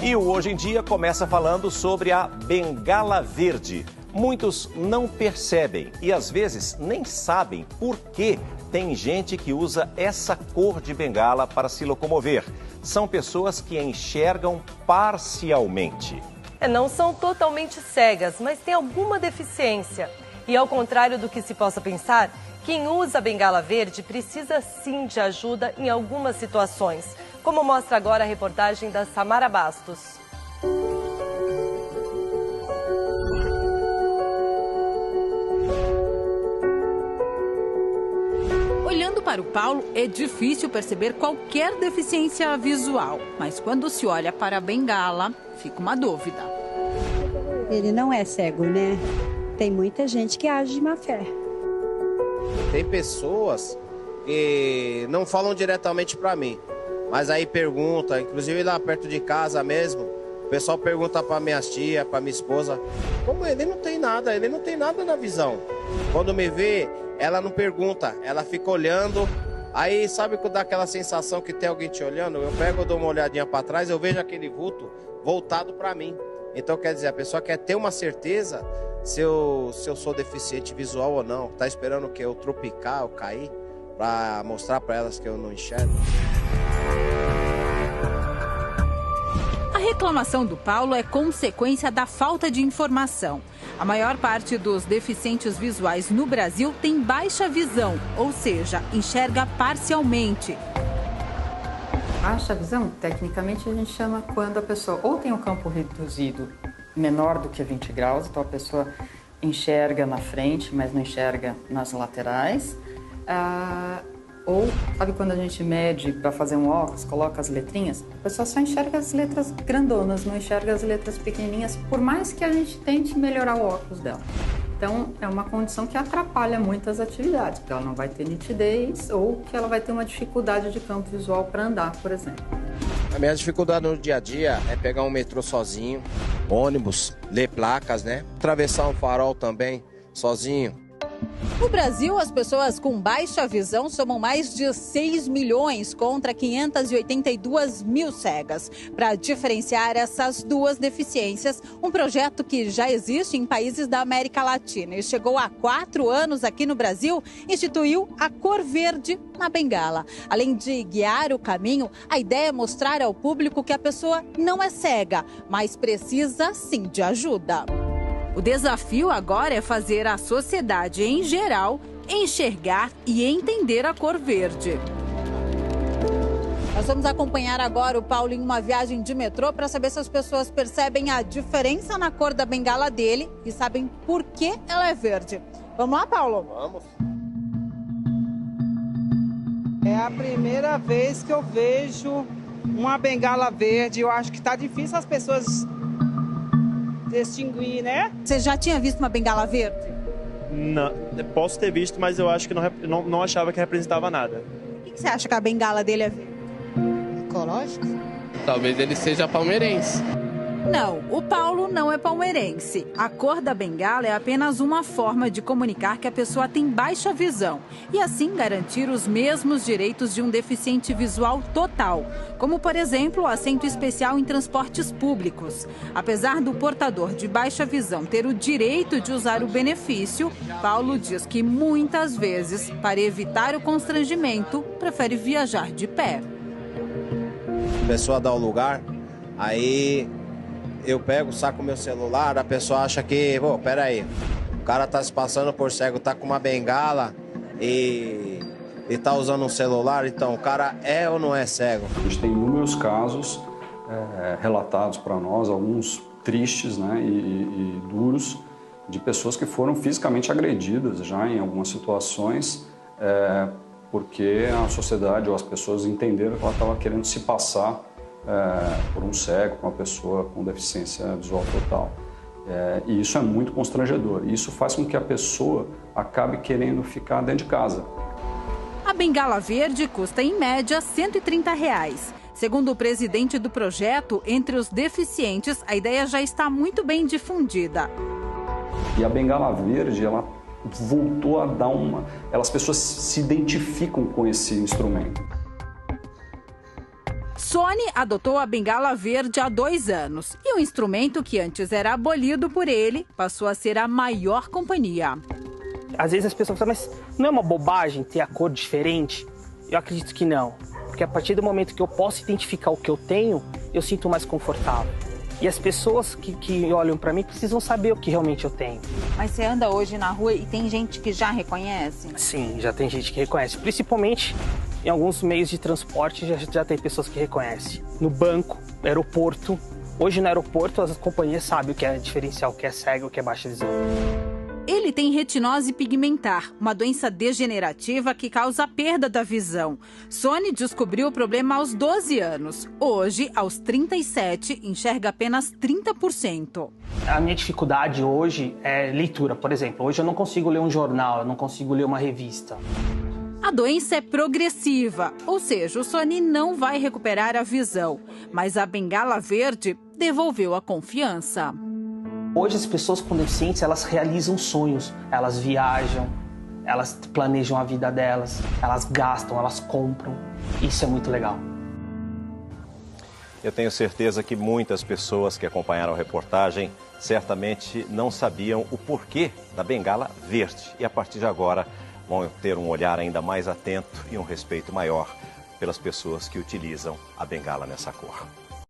E o Hoje em Dia começa falando sobre a bengala verde. Muitos não percebem e às vezes nem sabem por que tem gente que usa essa cor de bengala para se locomover. São pessoas que enxergam parcialmente. Não são totalmente cegas, mas têm alguma deficiência. E ao contrário do que se possa pensar, quem usa a bengala verde precisa sim de ajuda em algumas situações, como mostra agora a reportagem da Samara Bastos. Olhando para o Paulo, é difícil perceber qualquer deficiência visual, mas quando se olha para a bengala, fica uma dúvida. Ele não é cego, né? Tem muita gente que age de má fé. Tem pessoas que não falam diretamente para mim, mas aí pergunta, inclusive lá perto de casa mesmo, o pessoal pergunta para minhas tias, para minha esposa, como ele não tem nada na visão. Quando me vê, ela não pergunta, ela fica olhando. Aí sabe quando dá aquela sensação que tem alguém te olhando? Eu pego, dou uma olhadinha para trás, eu vejo aquele vulto voltado para mim. Então quer dizer, a pessoa quer ter uma certeza se eu sou deficiente visual ou não. Tá esperando que eu tropicar, eu cair, para mostrar para elas que eu não enxergo. A reclamação do Paulo é consequência da falta de informação. A maior parte dos deficientes visuais no Brasil tem baixa visão, ou seja, enxerga parcialmente. Baixa visão, tecnicamente, a gente chama quando a pessoa ou tem um campo reduzido menor do que 20 graus, então a pessoa enxerga na frente, mas não enxerga nas laterais. Ou, sabe quando a gente mede para fazer um óculos, coloca as letrinhas? A pessoa só enxerga as letras grandonas, não enxerga as letras pequenininhas, por mais que a gente tente melhorar o óculos dela. Então, é uma condição que atrapalha muitas atividades, porque ela não vai ter nitidez ou que ela vai ter uma dificuldade de campo visual para andar, por exemplo. A minha dificuldade no dia a dia é pegar um metrô sozinho, ônibus, ler placas, né? Atravessar um farol também, sozinho. No Brasil, as pessoas com baixa visão somam mais de 6 milhões contra 582 mil cegas. Para diferenciar essas duas deficiências, um projeto que já existe em países da América Latina e chegou há 4 anos aqui no Brasil, instituiu a cor verde na bengala. Além de guiar o caminho, a ideia é mostrar ao público que a pessoa não é cega, mas precisa sim de ajuda. O desafio agora é fazer a sociedade em geral enxergar e entender a cor verde. Nós vamos acompanhar agora o Paulo em uma viagem de metrô para saber se as pessoas percebem a diferença na cor da bengala dele e sabem por que ela é verde. Vamos lá, Paulo? Vamos. É a primeira vez que eu vejo uma bengala verde. Eu acho que está difícil as pessoas distinguir, né? Você já tinha visto uma bengala verde? Não, posso ter visto, mas eu acho que não achava que representava nada. Por que você acha que a bengala dele é verde? Ecológico? Talvez ele seja palmeirense. Não, o Paulo não é palmeirense. A cor da bengala é apenas uma forma de comunicar que a pessoa tem baixa visão e assim garantir os mesmos direitos de um deficiente visual total, como, por exemplo, o assento especial em transportes públicos. Apesar do portador de baixa visão ter o direito de usar o benefício, Paulo diz que muitas vezes, para evitar o constrangimento, prefere viajar de pé. A pessoa dá o lugar, aí eu pego, saco meu celular, a pessoa acha que, peraí, o cara tá se passando por cego, tá com uma bengala e tá usando um celular, então o cara é ou não é cego? A gente tem inúmeros casos relatados para nós, alguns tristes, né, e duros, de pessoas que foram fisicamente agredidas já em algumas situações, porque a sociedade ou as pessoas entenderam que ela estava querendo se passar por um cego, por uma pessoa com deficiência visual total. E isso é muito constrangedor. Isso faz com que a pessoa acabe querendo ficar dentro de casa. A bengala verde custa, em média, R$ 130. Segundo o presidente do projeto, entre os deficientes, a ideia já está muito bem difundida. E a bengala verde, ela voltou a dar as pessoas se identificam com esse instrumento. Sony adotou a bengala verde há 2 anos e o instrumento que antes era abolido por ele passou a ser a maior companhia. Às vezes as pessoas falam, mas não é uma bobagem ter a cor diferente? Eu acredito que não, porque a partir do momento que eu posso identificar o que eu tenho, eu sinto mais confortável. E as pessoas que olham para mim precisam saber o que realmente eu tenho. Mas você anda hoje na rua e tem gente que já reconhece? Sim, já tem gente que reconhece, principalmente em alguns meios de transporte já tem pessoas que reconhecem. No banco, aeroporto. Hoje no aeroporto as companhias sabem o que é diferencial, o que é cego, o que é baixa visão. Ele tem retinose pigmentar, uma doença degenerativa que causa a perda da visão. Sony descobriu o problema aos 12 anos. Hoje, aos 37, enxerga apenas 30%. A minha dificuldade hoje é leitura, por exemplo. Hoje eu não consigo ler um jornal, eu não consigo ler uma revista. A doença é progressiva, ou seja, o Sony não vai recuperar a visão. Mas a bengala verde devolveu a confiança. Hoje as pessoas com deficiência, elas realizam sonhos, elas viajam, elas planejam a vida delas, elas gastam, elas compram. Isso é muito legal. Eu tenho certeza que muitas pessoas que acompanharam a reportagem certamente não sabiam o porquê da bengala verde. E a partir de agora vão ter um olhar ainda mais atento e um respeito maior pelas pessoas que utilizam a bengala nessa cor.